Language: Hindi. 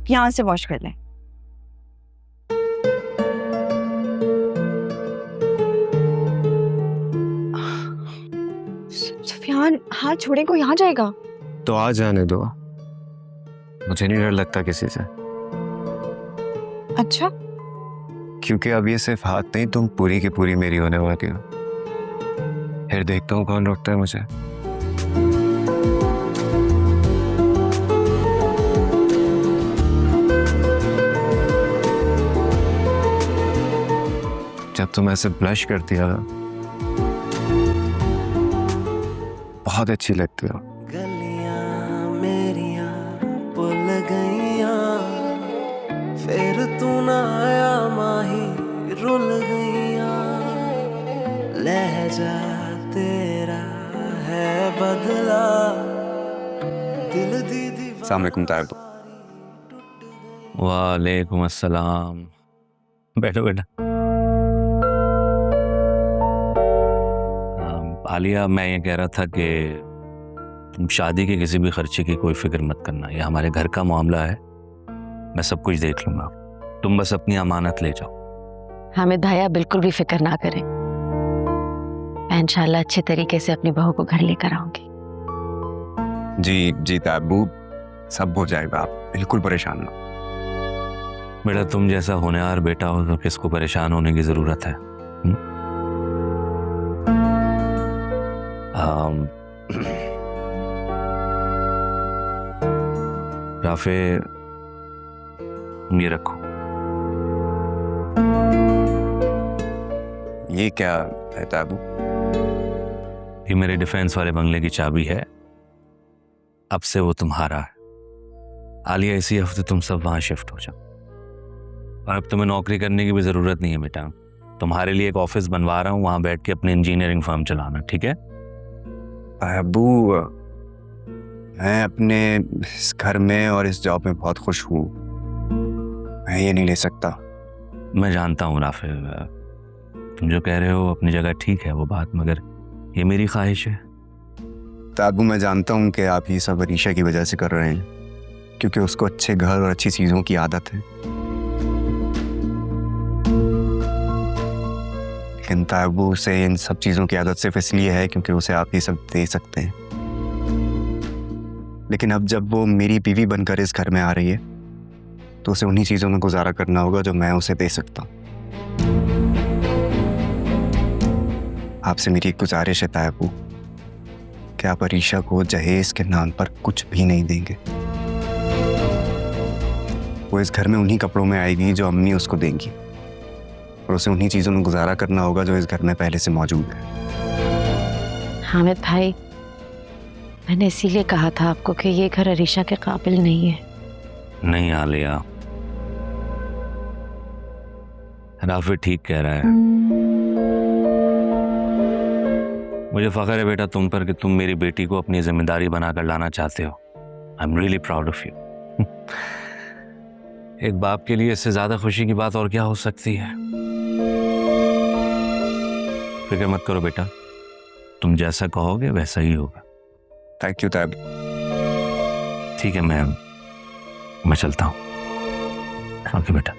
यहाँ से वॉश कर लें। सुफियान हाथ छोड़े को यहाँ जाएगा। तो आ जाने दो, मुझे नहीं डर लगता किसी से। अच्छा, क्योंकि अब ये सिर्फ हाथ नहीं, तुम पूरी की पूरी मेरी होने वाली हो। फिर देखता हूँ कौन रोकता है मुझे। जब तुम ऐसे ब्लश करती हो बहुत अच्छी लगती हो। गलियां मेरियां भुल गईयां, फिर तू ना आया माही रुल गईयां, लहजा तेरा है बदला, दिल दी दीवार। अस्सलाम वालेकुम तायब। वालेकुम अस्सलाम। बैठो बेटा। आलिया, मैं ये कह रहा था कि तुम शादी के किसी भी खर्चे की कोई फिक्र मत करना, ये हमारे घर का मामला है, मैं सब कुछ देख लूँगा, तुम बस अपनी अमानत ले जाओ। हामिद भाई बिल्कुल भी फिक्र ना करें, मैं इंशाल्लाह अच्छे तरीके से अपनी बहू को घर लेकर आऊंगी। जी जी ताबू, सब हो जाएगा, आप बिल्कुल परेशान ना। बेटा तुम जैसा होनहार बेटा हो तो किसको परेशान होने की ज़रूरत है? राफे, ये रखो। ये क्या है ताबू? ये मेरे डिफेंस वाले बंगले की चाबी है, अब से वो तुम्हारा है। आलिया, इसी हफ्ते तुम सब वहां शिफ्ट हो जाओ, और अब तुम्हें नौकरी करने की भी जरूरत नहीं है बेटा, तुम्हारे लिए एक ऑफिस बनवा रहा हूँ, वहां बैठ के अपनी इंजीनियरिंग फर्म चलाना, ठीक है? ताबू, मैं अपने इस घर में और इस जॉब में बहुत खुश हूँ, मैं ये नहीं ले सकता। मैं जानता हूँ राफे, तुम जो कह रहे हो अपनी जगह ठीक है वो बात, मगर ये मेरी ख्वाहिश है। ताबू, मैं जानता हूँ कि आप ये सब अरीशा की वजह से कर रहे हैं, क्योंकि उसको अच्छे घर और अच्छी चीज़ों की आदत है। लेकिन ताबू, उसे इन सब चीज़ों की आदत सिर्फ इसलिए है क्योंकि उसे आप ये सब दे सकते हैं। लेकिन अब जब वो मेरी बीवी बनकर इस घर में आ रही है तो उसे उन्हीं चीज़ों में गुजारा करना होगा जो मैं उसे दे सकता हूँ। आपसे मेरी एक गुजारिश है ताबू कि आप अरीशा को जहेज के नाम पर कुछ भी नहीं देंगे। वो इस घर में उन्हीं कपड़ों में आएगी जो अम्मी उसको देंगी, और उसे उन्हीं चीज़ों में गुजारा करना होगा जो इस घर में पहले से मौजूद है। हामिद भाई, मैंने इसीलिए कहा था आपको कि ये घर अरीशा के काबिल नहीं है। नहीं आलिया, राफे ठीक कह रहा है, मुझे फख्र है बेटा तुम पर कि तुम मेरी बेटी को अपनी जिम्मेदारी बनाकर लाना चाहते हो। I am really proud of you. एक बाप के लिए इससे ज्यादा खुशी की बात और क्या हो सकती है? फिक्र मत करो बेटा, तुम जैसा कहोगे वैसा ही होगा। थैंक यू ताब। ठीक है, मैं चलता हूँ। ओके बेटा।